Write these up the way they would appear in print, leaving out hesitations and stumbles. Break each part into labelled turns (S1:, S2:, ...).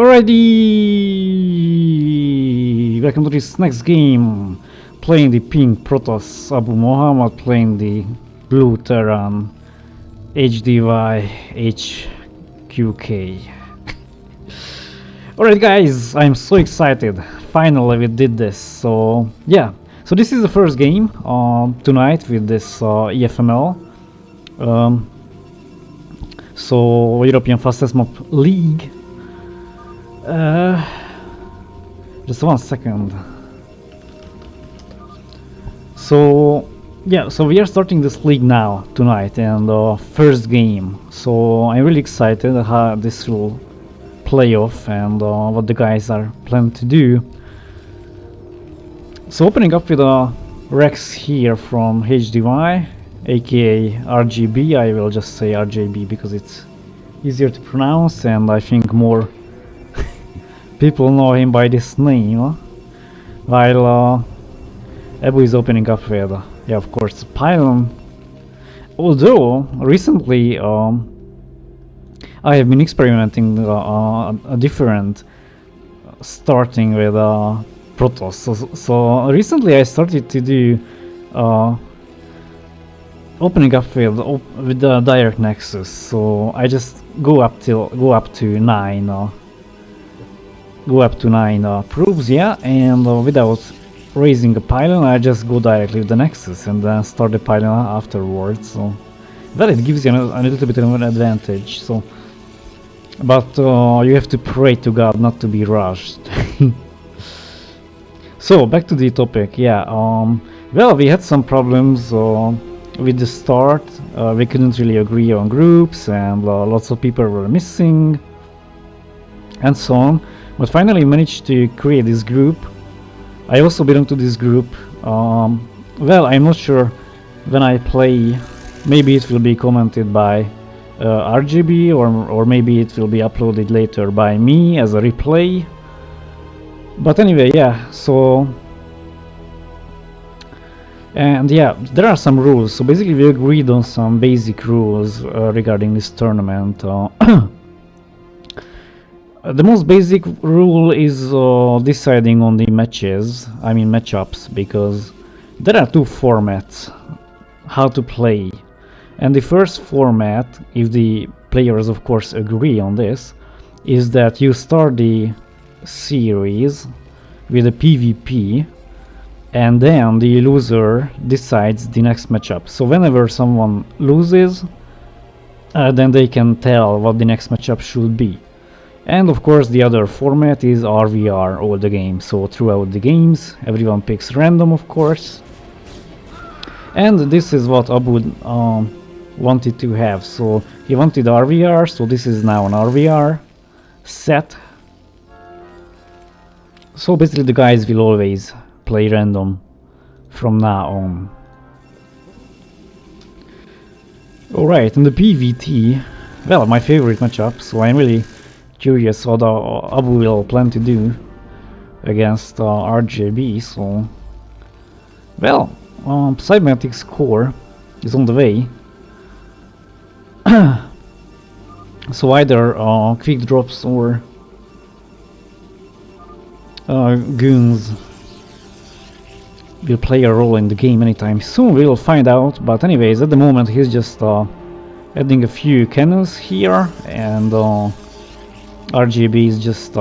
S1: Alrighty, welcome to this next game. Playing the pink Protoss Abu Muhammad, playing the blue Terran HDY HQK. Alright guys, I'm so excited. Finally we did this. So yeah, so this is the first game tonight with this EFML. So European Fastest Map League. Just 1 second. So yeah, so we are starting this league now tonight, and first game. So I'm really excited how this will play off and what the guys are planning to do. So opening up with a Rex here from HDY, aka RGB. I will just say RGB because it's easier to pronounce, and I think more people know him by this name, while Abu is opening up with, yeah, of course, Pylon. Although recently I have been experimenting a different starting with Protoss. So recently I started to do opening up with the direct nexus. So I just go up to 9. Go up to 9 probes, yeah, and without raising a pylon, I just go directly with the nexus and then start the pylon afterwards. So that it gives you a little bit of an advantage. So, but you have to pray to God not to be rushed. So back to the topic, yeah. Well, we had some problems with the start. We couldn't really agree on groups, and lots of people were missing, and so on. But finally managed to create this group. I also belong to this group. Well, I'm not sure when I play. Maybe it will be commented by RGB, or maybe it will be uploaded later by me as a replay. But anyway, yeah, so... And yeah, there are some rules. So basically we agreed on some basic rules regarding this tournament. The most basic rule is deciding on the matchups, because there are 2 formats how to play. And the first format, if the players of course agree on this, is that you start the series with a PvP, and then the loser decides the next matchup. So whenever someone loses, then they can tell what the next matchup should be. And of course the other format is RVR all the games, so throughout the games everyone picks random, of course. And this is what Abu wanted to have, so he wanted RVR, so this is now an RVR set. So basically the guys will always play random from now on. Alright, and the PvT, well, my favorite matchup, so I'm really curious what Abu will plan to do against RGB. So, well, Cybernetics core is on the way. So either quick drops or goons will play a role in the game anytime soon. We will find out. But anyways, at the moment he's just adding a few cannons here, and RGB is just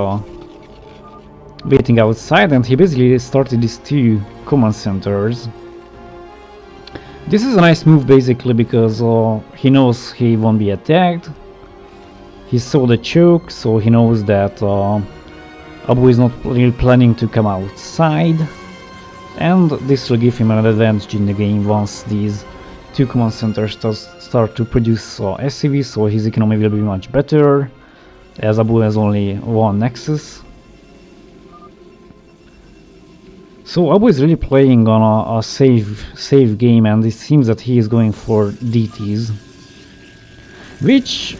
S1: waiting outside, and he basically started these 2 command centers. This is a nice move basically because he knows he won't be attacked. He saw the choke, so he knows that Abu is not really planning to come outside, and this will give him an advantage in the game once these 2 command centers start to produce SCV, so his economy will be much better, as Abu has only 1 nexus. So Abu is really playing on a safe game, and it seems that he is going for DTs, which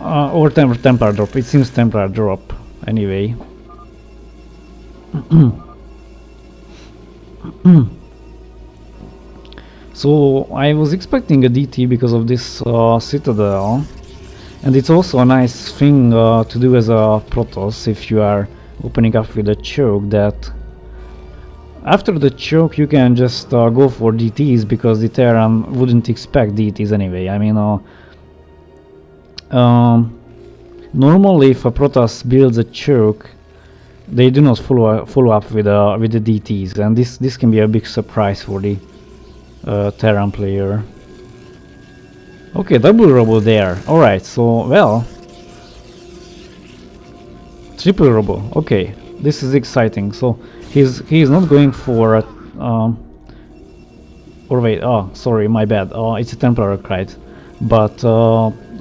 S1: or Templar drop. It seems Templar drop anyway. So I was expecting a DT because of this Citadel, And it's also a nice thing to do as a Protoss if you are opening up with a choke, that after the choke you can just go for DTs, because the Terran wouldn't expect DTs anyway. I mean, normally if a Protoss builds a choke, they do not follow up with the DTs, and this can be a big surprise for the Terran player. Okay, double robo there. Alright, so, well, triple robo. Okay, this is exciting. So he's not going for a, or wait, oh, sorry, my bad. It's a Templar Knight, but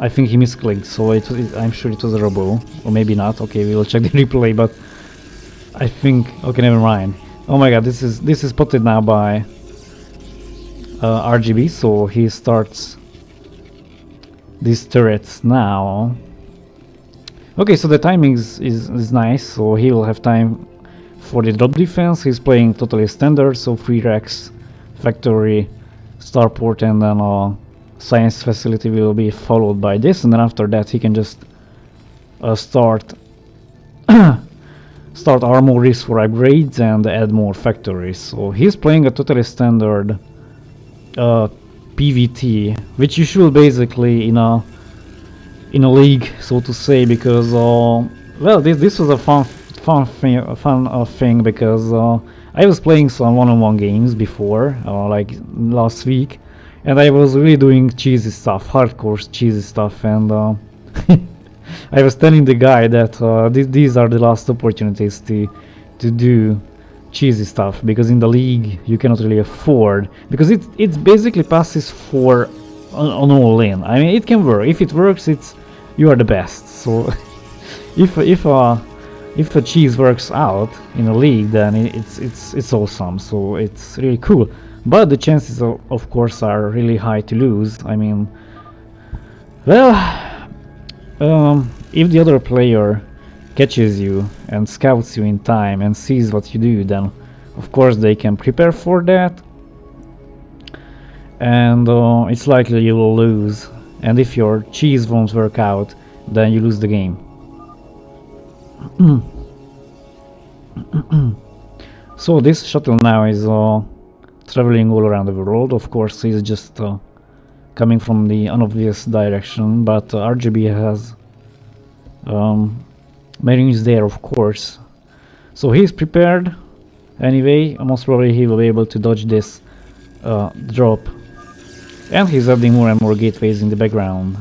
S1: I think he misclicked, so I'm sure it was a robo, or maybe not. Okay, we will check the replay, but I think, okay, never mind. Oh my god, this is spotted now by RGB, so he starts these turrets now. Okay, so the timing is nice, so he will have time for the drop defense. He's playing totally standard, so 3 racks, factory, starport, and then science facility will be followed by this, and then after that he can just start armories for upgrades and add more factories. So he's playing a totally standard PVT, which you should basically in a league, so to say, because well, this was a fun thing, because I was playing some one-on-one games before, like last week, and I was really doing cheesy stuff, hardcore cheesy stuff, and I was telling the guy that these are the last opportunities to do cheesy stuff, because in the league you cannot really afford, because it basically passes for on all in. I mean, it can work. If it works, you are the best. So if a cheese works out in a league, then it's awesome. So it's really cool. But the chances of course are really high to lose. I mean, well, if the other player catches you and scouts you in time and sees what you do, then of course they can prepare for that, and it's likely you will lose. And if your cheese won't work out, then you lose the game. So this shuttle now is traveling all around the world. Of course, he's just coming from the unobvious direction, but RGB has Marines there, of course. So he's prepared. Anyway, most probably he will be able to dodge this drop. And he's adding more and more gateways in the background.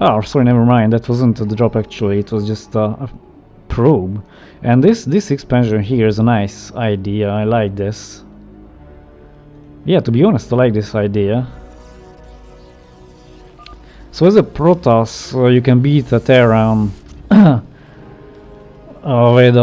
S1: Oh, sorry, never mind. That wasn't the drop actually. It was just a probe. And this expansion here is a nice idea. I like this. Yeah, to be honest, I like this idea. So as a Protoss, you can beat a Terran with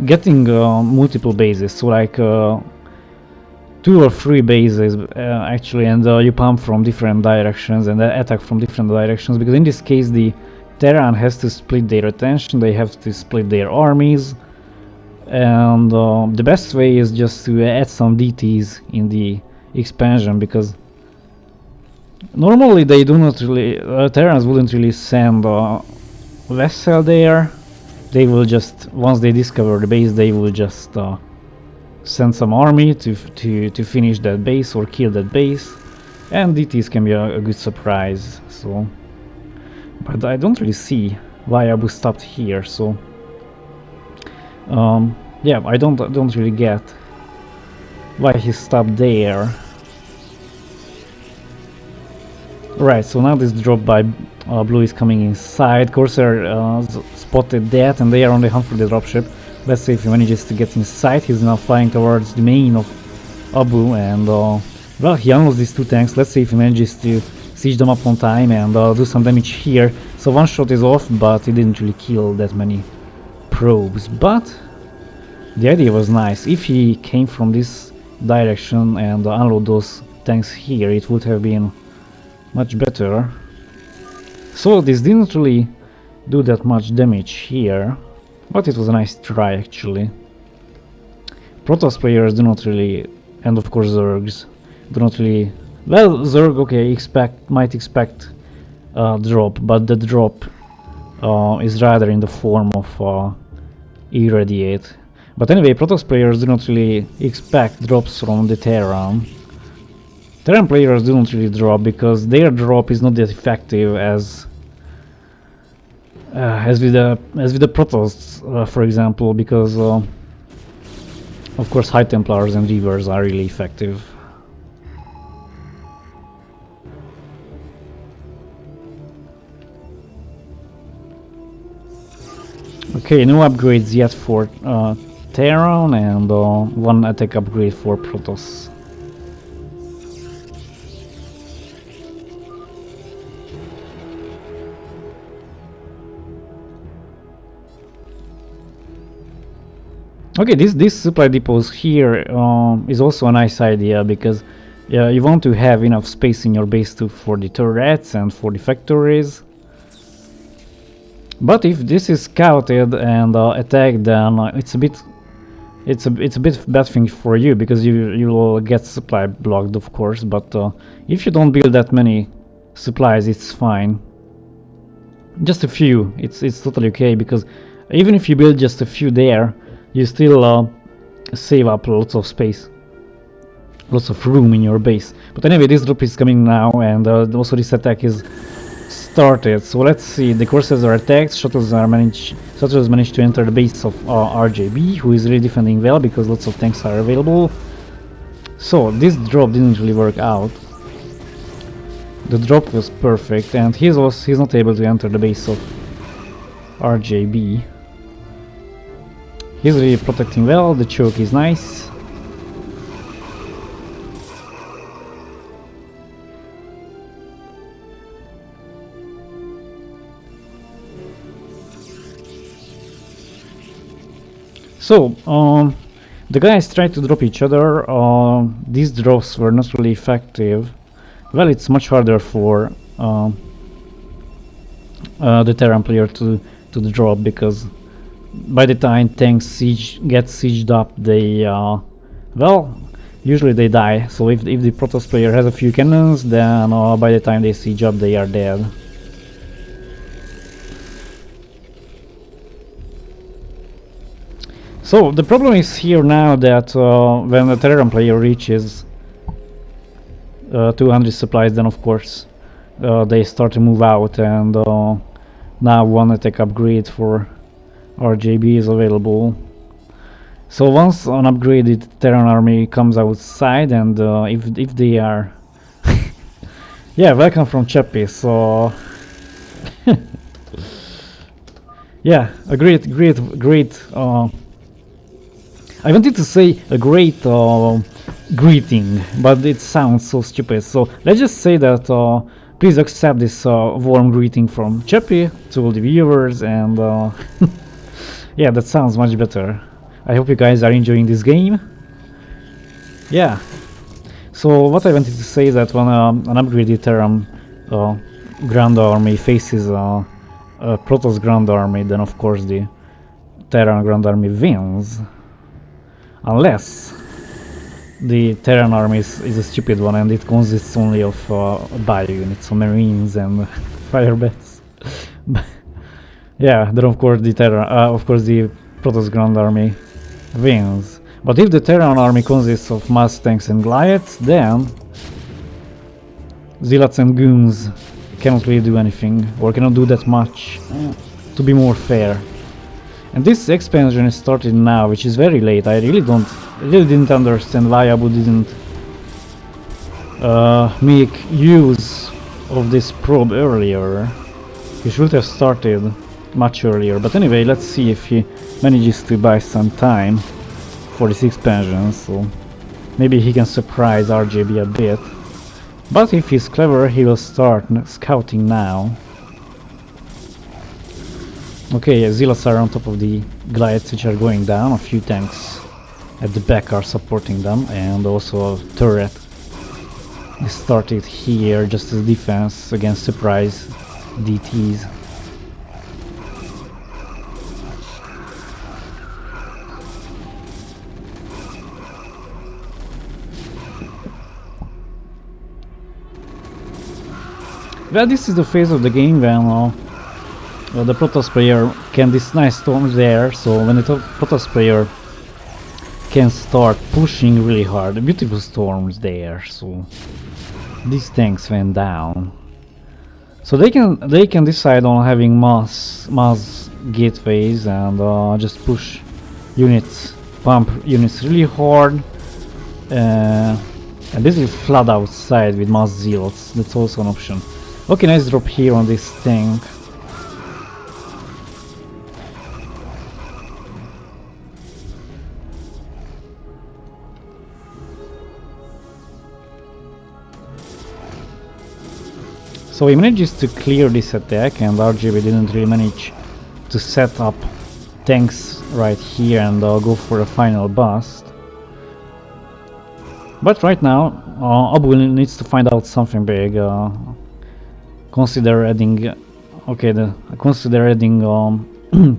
S1: getting multiple bases. So like 2 or 3 bases actually, and you pump from different directions and attack from different directions, because in this case the Terran has to split their attention, they have to split their armies, and the best way is just to add some DTs in the expansion, because normally they do not really, Terrans wouldn't really send a vessel there. They will just, once they discover the base, they will just send some army to finish that base or kill that base, and DTs can be a good surprise. So, but I don't really see why Abu stopped here. So, yeah, I don't really get why he stopped there. Right, so now this drop by Blue is coming inside. Corsair spotted that, and they are on the hunt for the dropship. Let's see if he manages to get inside. He's now flying towards the main of Abu, and well, he unloads these 2 tanks. Let's see if he manages to siege them up on time and do some damage here. So one shot is off, but he didn't really kill that many probes. But the idea was nice. If he came from this direction and unload those tanks here, it would have been much better. So this didn't really do that much damage here. But it was a nice try actually. Protoss players do not really, and of course Zergs, do not really... Well, Zerg, okay, might expect drop, but the drop is rather in the form of irradiate. But anyway, Protoss players do not really expect drops from the Terran. Terran players do not really drop because their drop is not that effective as with the Protoss, for example, because of course High Templars and Reavers are really effective. Okay, no upgrades yet for Terran and one attack upgrade for Protoss. Okay, this supply depots here is also a nice idea because you want to have enough space in your base for the turrets and for the factories. But if this is scouted and attacked, then it's a bit bad thing for you because you will get supply blocked, of course. But if you don't build that many supplies, it's fine. Just a few, it's totally okay, because even if you build just a few there, you still save up lots of space, lots of room in your base. But anyway, this drop is coming now, and also this attack is started. So let's see, the courses are attacked, shuttles managed to enter the base of RJB, who is really defending well because lots of tanks are available. So this drop didn't really work out. The drop was perfect, and he's not able to enter the base of RJB. He's really protecting well, the choke is nice. So, the guys tried to drop each other. These drops were not really effective. Well, it's much harder for the Terran player to drop, because by the time tanks get sieged up, they well, usually they die. So if the Protoss player has a few cannons, then by the time they siege up, they are dead. So the problem is here now that when the Terran player reaches 200 supplies, then of course they start to move out, and now one attack upgrade for RJB is available. So once an upgraded Terran army comes outside, and if they are yeah, welcome from Chepi. So yeah, a great I wanted to say a great greeting, but it sounds so stupid. So let's just say that please accept this warm greeting from Chepi to all the viewers, and yeah, that sounds much better. I hope you guys are enjoying this game. Yeah. So what I wanted to say is that when an upgraded Terran Grand Army faces a Protoss Grand Army, then of course the Terran Grand Army wins. Unless the Terran army is a stupid one and it consists only of bio units, so Marines and fire bats. Yeah, then of course the Protoss Grand Army wins. But if the Terran army consists of mass tanks and Goliaths, then Zealots and Goons cannot really do anything, or cannot do that much, to be more fair. And this expansion is started now, which is very late. I really didn't understand why Abu didn't make use of this probe earlier. He should have started much earlier. But anyway, let's see if he manages to buy some time for this expansion. So maybe he can surprise RJB a bit. But if he's clever, he will start scouting now. Okay, Zealots are on top of the Goliaths, which are going down. A few tanks at the back are supporting them, and also a turret is started here just as defense against surprise DTs. Well, this is the phase of the game when the Protoss player can these nice storms there, so when the Protoss player can start pushing really hard, beautiful storms there, so these tanks went down. So they can decide on having mass gateways and just push units, pump units really hard, and basically flood outside with mass zealots. That's also an option. Okay, nice drop here on this tank. So he manages to clear this attack, and ArChViLe didn't really manage to set up tanks right here and go for a final bust. But right now, Abu needs to find out something big. Consider adding, consider adding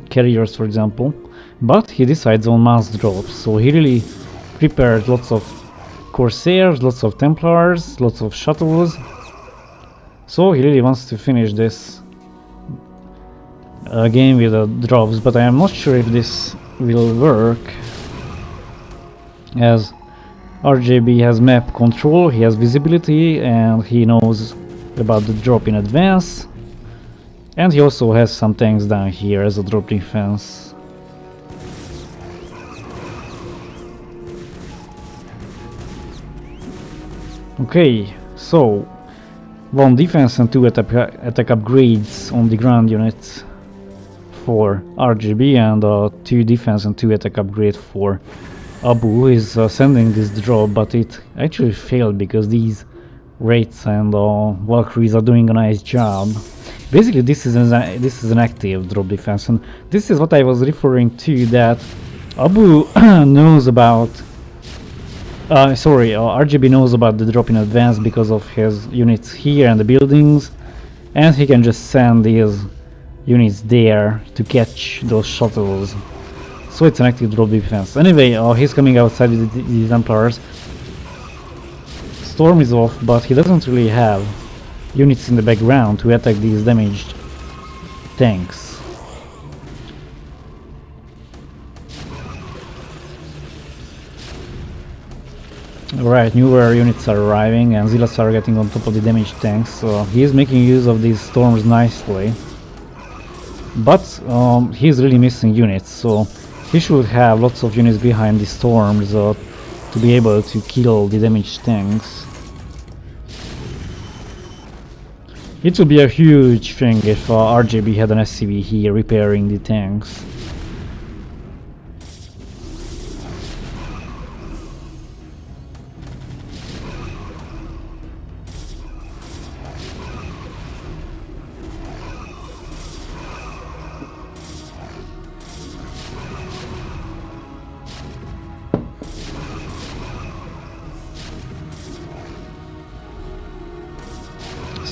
S1: carriers, for example. But he decides on mass drops, so he really prepared lots of Corsairs, lots of Templars, lots of shuttles. So he really wants to finish this game with drops, but I am not sure if this will work, as ArChViLe has map control, he has visibility, and he knows about the drop in advance, and he also has some tanks down here as a drop defense. Okay, so 1 defense and 2 attack upgrades on the ground unit for ArChViLe, and 2 defense and 2 attack upgrade for Abu, who is sending this drop, but it actually failed because these Wraiths and Valkyries are doing a nice job. Basically this is an active drop defense, and this is what I was referring to, that Abu knows about ArChViLe knows about the drop in advance because of his units here and the buildings, and he can just send these units there to catch those shuttles. So it's an active drop defense. Anyway, he's coming outside with the Templars. Storm is off, but he doesn't really have units in the background to attack these damaged tanks. Alright, newer units are arriving and zealots are getting on top of the damaged tanks, so he is making use of these storms nicely. But he is really missing units, so he should have lots of units behind the storms to be able to kill the damaged tanks. It would be a huge thing if ArChViLe had an SCV here repairing the tanks.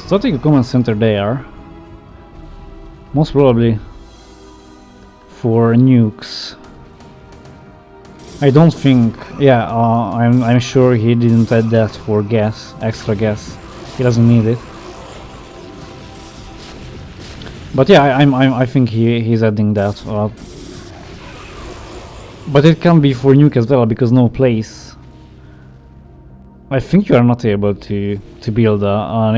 S1: Starting a command center there, most probably for nukes. I don't think, yeah, I'm sure he didn't add that for gas, extra gas. He doesn't need it. But yeah, I think he's adding that. But it can be for nuke as well, because no place. I think you are not able to build an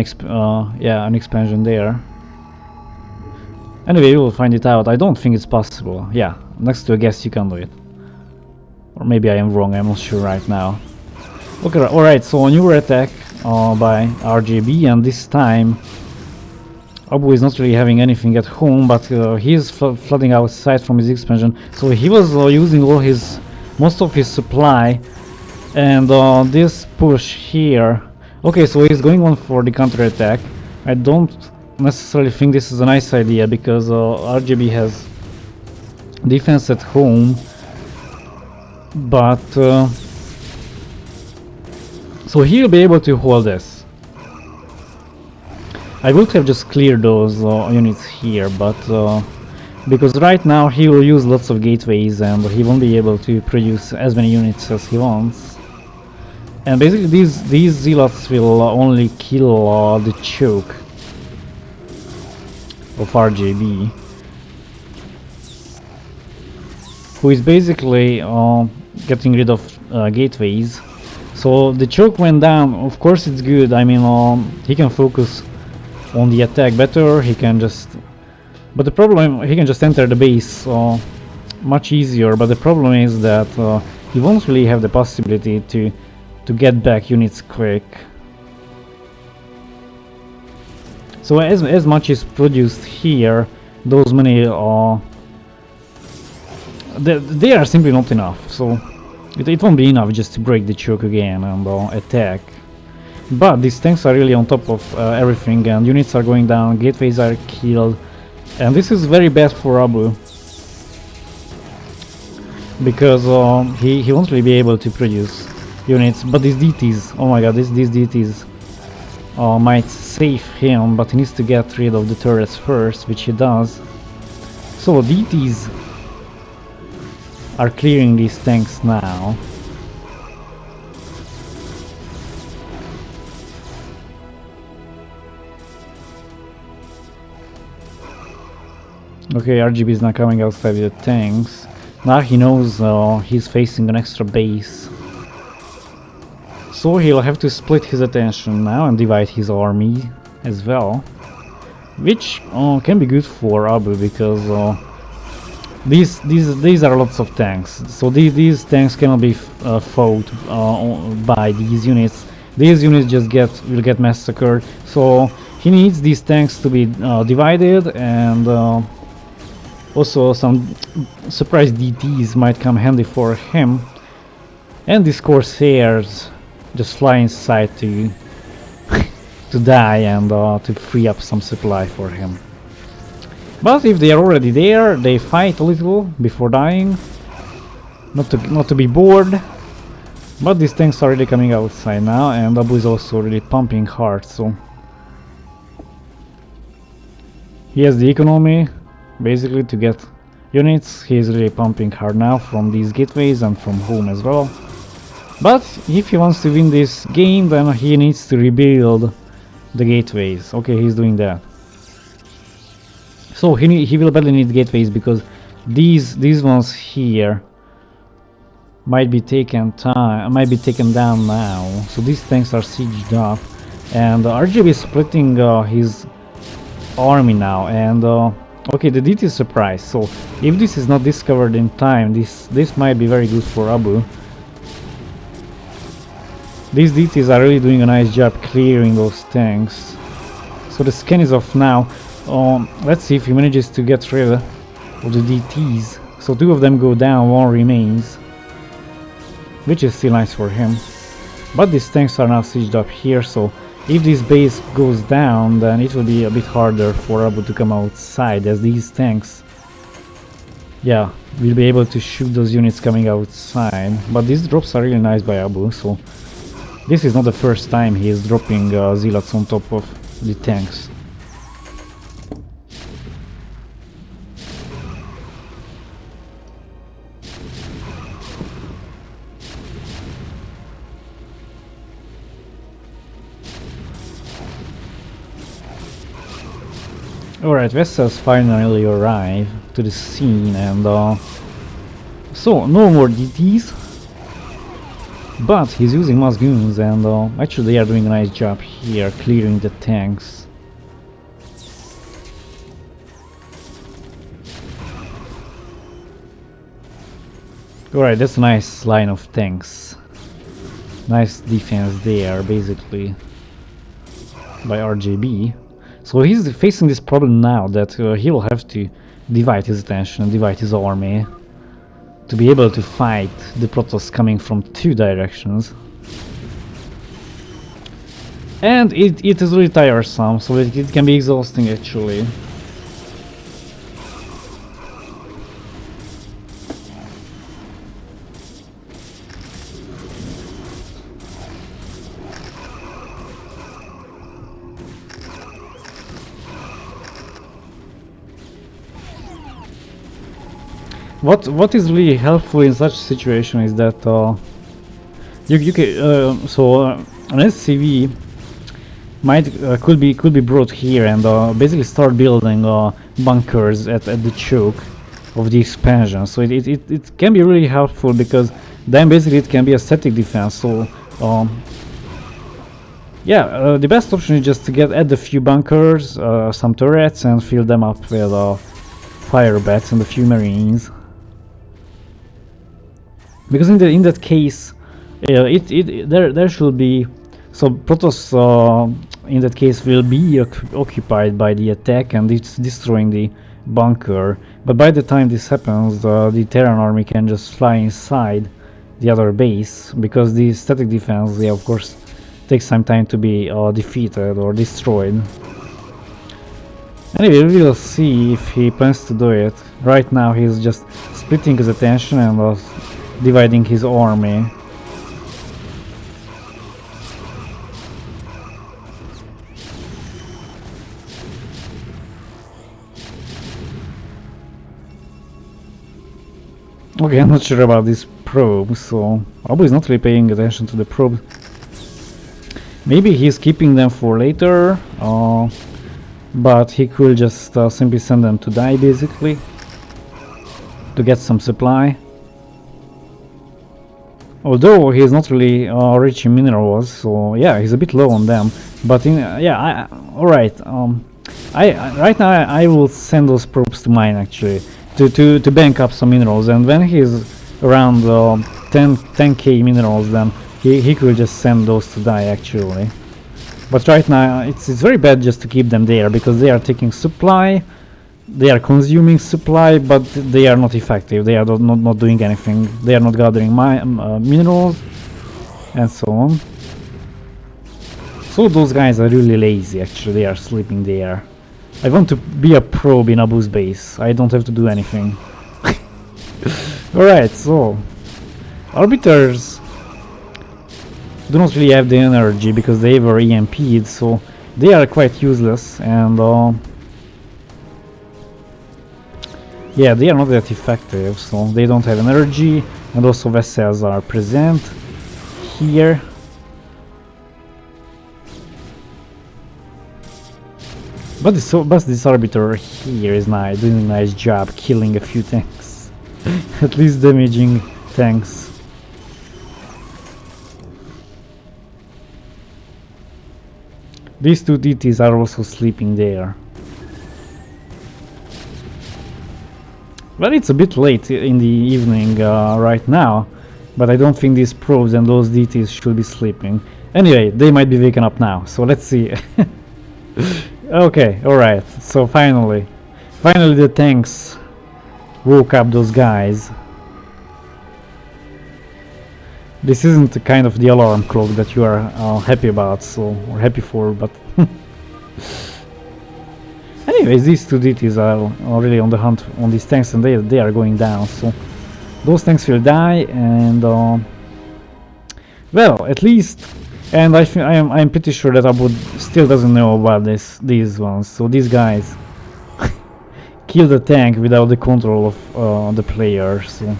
S1: expansion there. Anyway, we will find it out. I don't think it's possible. Yeah, next to a gas you can do it. Or maybe I am wrong, I'm not sure right now. Okay, alright, so a newer attack by ArChViLe, and this time Abu is not really having anything at home, but he is flooding outside from his expansion. So he was using most of his supply. And this push here, okay, so he's going on for the counter-attack. I don't necessarily think this is a nice idea, because ArChViLe has defense at home, but so he'll be able to hold this. I would have just cleared those units here, but because right now he will use lots of gateways and he won't be able to produce as many units as he wants. And basically these zealots will only kill the choke of RJB, who is basically getting rid of gateways. So the choke went down. Of course it's good. I mean, he can focus on the attack better. He can just, but the problem, he can just enter the base much easier. But the problem is that he won't really have the possibility to get back units quick. So as much is produced here, those many they are simply not enough. So it won't be enough just to break the choke again and attack. But these tanks are really on top of everything, and units are going down, gateways are killed, and this is very bad for Abu, because he won't really be able to produce units. But these DTs, oh my god, these DTs might save him, but he needs to get rid of the turrets first, which he does. So DTs are clearing these tanks now. Okay, RGB is now coming outside with the tanks. Now he knows he's facing an extra base. So he'll have to split his attention now and divide his army as well. Which can be good for Abu, because these are lots of tanks. So these tanks cannot be fought by these units. These units just will get massacred. So he needs these tanks to be divided, and also some surprise DTs might come handy for him. And these Corsairs just fly inside to to die and to free up some supply for him. But if they are already there, they fight a little before dying, not to be bored. But these tanks are really coming outside now, and Abu is also really pumping hard. So he has the economy basically to get units. He is really pumping hard now from these gateways and from home as well. But if he wants to win this game, then he needs to rebuild the gateways. Okay, he's doing that. So he will badly need gateways, because these ones here might be taken down now. So these tanks are sieged up, and RGB is splitting his army now. And okay, the DT is surprised. So if this is not discovered in time, this might be very good for Abu. These DTs are really doing a nice job clearing those tanks. So the scan is off now. Let's see if he manages to get rid of the DTs. So 2 of them go down, 1 remains, which is still nice for him. But these tanks are now sieged up here, so if this base goes down, then it will be a bit harder for Abu to come outside, as these tanks, yeah, will be able to shoot those units coming outside. But these drops are really nice by Abu, so this is not the first time he is dropping zealots on top of the tanks. Alright, vessels finally arrive to the scene, and so no more DTs, but he's using Musgoons, and actually they are doing a nice job here clearing the tanks. Alright, that's a nice line of tanks. Nice defense there, basically, by RJB. So he's facing this problem now, that he will have to divide his attention and divide his army to be able to fight the Protoss coming from 2 directions. And it is really tiresome, so it can be exhausting actually. What is really helpful in such a situation is that you can an SCV might could be brought here and basically start building bunkers at the choke of the expansion. So it can be really helpful, because then basically it can be a static defense. So yeah, the best option is just to add a few bunkers, some turrets, and fill them up with fire bats and a few marines. Because in that case, there should be, so Protoss in that case will be occupied by the attack, and it's destroying the bunker. But by the time this happens, the Terran army can just fly inside the other base, because the static defense, yeah, of course, takes some time to be defeated or destroyed. Anyway, we will see if he plans to do it. Right now he's just splitting his attention and dividing his army. Okay, I'm not sure about this probe, so Abu is not really paying attention to the probe. Maybe he's keeping them for later, but he could just simply send them to die, basically, to get some supply. Although he's not really rich in minerals, so yeah, he's a bit low on them. But yeah, alright. Right now I will send those probes to mine, actually, to bank up some minerals, and when he's around 10k minerals, then he could just send those to die, actually. But right now it's very bad just to keep them there, because they are taking supply, they are consuming supply, but they are not effective. They are not doing anything. They are not gathering minerals and so on. So those guys are really lazy, actually. They are sleeping there. I want to be a probe in Abu's base. I don't have to do anything. Alright, so arbiters do not really have the energy, because they were EMP'd, so they are quite useless, and yeah, they are not that effective, so they don't have energy, and also vessels are present here. But this arbiter here is doing a nice job killing a few tanks. At least damaging tanks. These two DTs are also sleeping there. Well, it's a bit late in the evening right now, but I don't think these probes and those DTs should be sleeping. Anyway, they might be waking up now, so let's see. Okay, alright, so finally the tanks woke up those guys. This isn't the kind of the alarm clock that you are happy about, or happy for, but anyways, these two DTs are really on the hunt on these tanks, and they are going down, so those tanks will die, and well, at least. And I'm pretty sure that Abu still doesn't know about these ones. So these guys kill the tank without the control of the player. So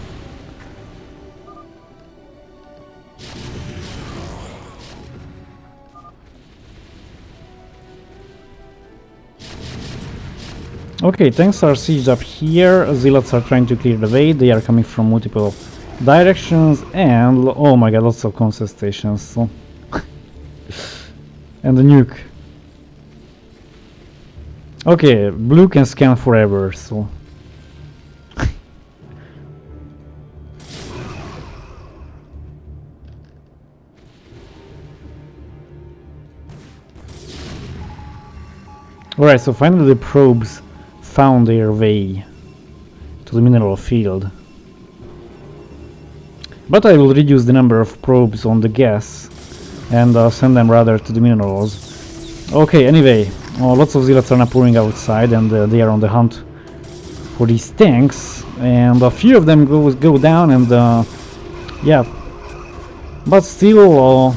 S1: okay, tanks are sieged up here. Zealots are trying to clear the way. They are coming from multiple directions, and oh my god, lots of consist stations. So and the nuke. Okay, blue can scan forever, so alright, so finally the probes found their way to the mineral field. But I will reduce the number of probes on the gas and send them rather to the minerals. Okay, anyway, lots of zealots are now pouring outside, and they are on the hunt for these tanks, and a few of them go down, and yeah, but still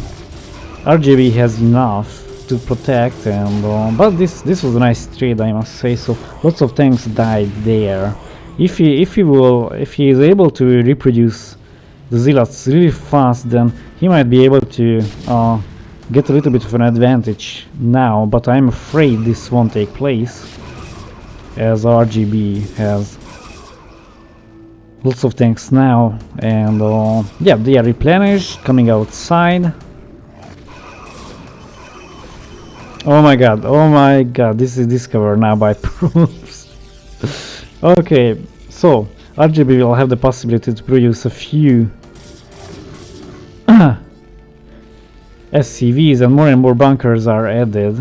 S1: RGB has enough to protect, and but this was a nice trade, I must say. So lots of tanks died there. If he is able to reproduce the zealots really fast, then he might be able to get a little bit of an advantage now, but I'm afraid this won't take place, as RGB has lots of tanks now, and yeah, they are replenished, coming outside. Oh my god, this is discovered now by proofs. Okay, so RGB will have the possibility to produce a few SCVs, and more bunkers are added.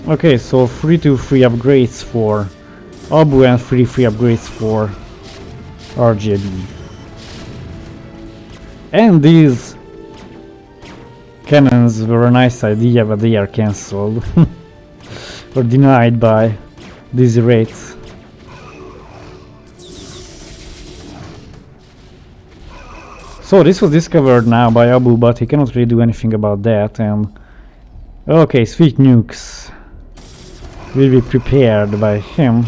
S1: Okay, so 3 upgrades for Abu and 3 upgrades for RGB. And these cannons were a nice idea, but they are cancelled or denied by these rates. So this was discovered now by Abu, but he cannot really do anything about that. And okay, sweet nukes will be prepared by him.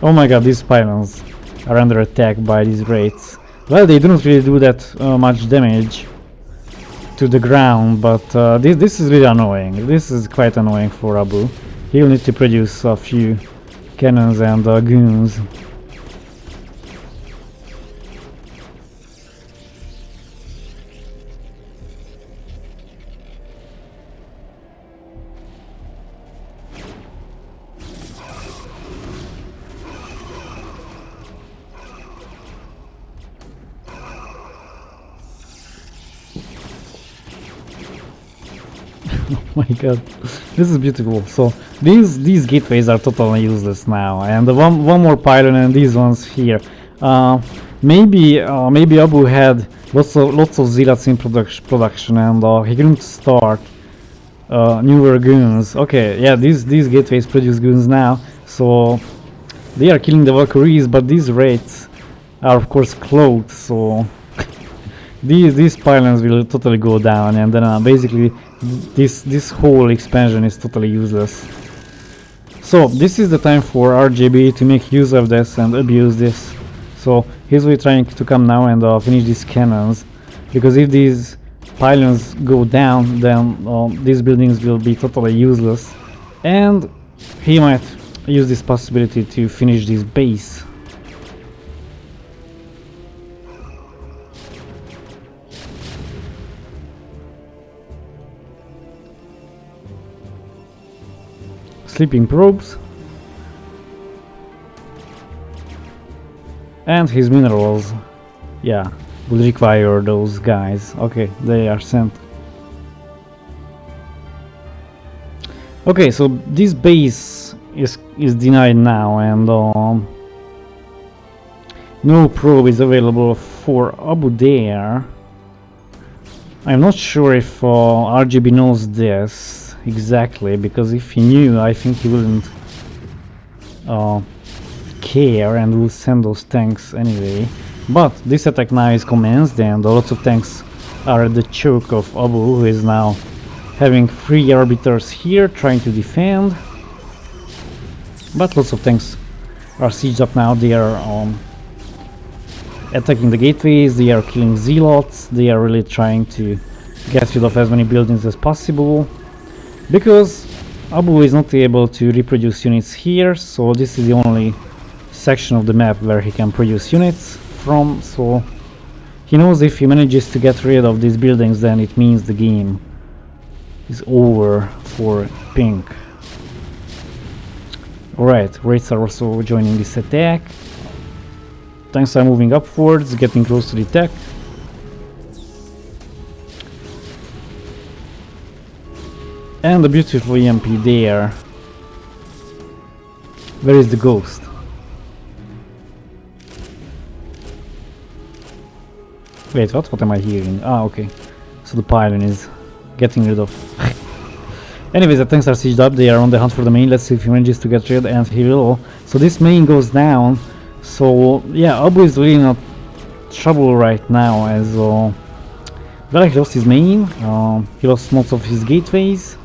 S1: Oh my god, these pylons are under attack by these rates. Well, they do not really do that much damage to the ground, but this is really annoying. This is quite annoying for Abu. He'll need to produce a few cannons and goons. Oh my god, this is beautiful. So these gateways are totally useless now, and one more pylon and these ones here. Maybe Abu had lots of zealots in production, and he couldn't start newer goons. Okay, yeah, these gateways produce goons now, so they are killing the Valkyries, but these rates are of course cloaked, so these pylons will totally go down, and then basically this whole expansion is totally useless. So this is the time for RGB to make use of this and abuse this. So he's really trying to come now and finish these cannons, because if these pylons go down, then these buildings will be totally useless, and he might use this possibility to finish this base. Sleeping probes, and his minerals, yeah, will require those guys. Okay, they are sent. Okay, so this base is denied now, and no probe is available for Abu there. I'm not sure if RGB knows this exactly, because if he knew, I think he wouldn't care and will send those tanks anyway. But this attack now is commenced, and lots of tanks are at the choke of Abu, who is now having 3 arbiters here trying to defend. But lots of tanks are sieged up now. They are attacking the gateways, they are killing zealots, they are really trying to get rid of as many buildings as possible, because Abu is not able to reproduce units here, so this is the only section of the map where he can produce units from. So he knows if he manages to get rid of these buildings, then it means the game is over for Pink. Alright, rates are also joining this attack. Tanks are moving upwards, getting close to the attack. And a beautiful EMP there. Where is the ghost? Wait, what am I hearing? Ah, okay. So the pylon is getting rid of. Anyways, the tanks are sieged up, they are on the hunt for the main. Let's see if he manages to get rid, and he will. So this main goes down. So yeah, Abu is really not trouble right now, as Well, he lost his main, he lost most of his gateways,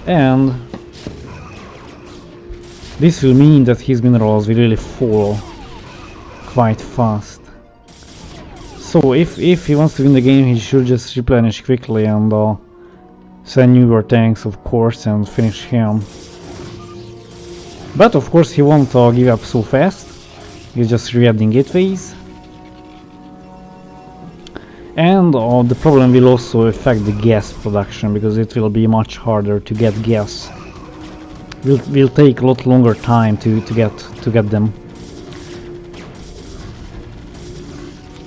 S1: and this will mean that his minerals will really fall quite fast. So if he wants to win the game, he should just replenish quickly and send newer tanks, of course, and finish him. But of course he won't give up so fast. He's just re-adding gateways. And the problem will also affect the gas production, because it will be much harder to get gas. Will take a lot longer time to get them.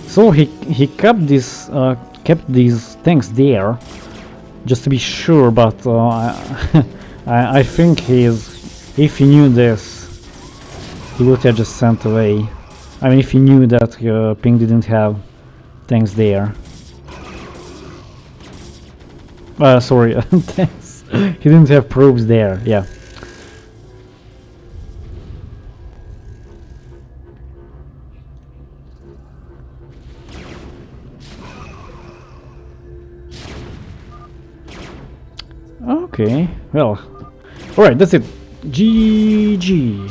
S1: So he kept these tanks there just to be sure, but I think if he knew this, he would have just sent away. I mean, if he knew that Ping didn't have tanks there. Sorry, tanks. He didn't have probes there, yeah. Okay, well, alright, that's it. GG.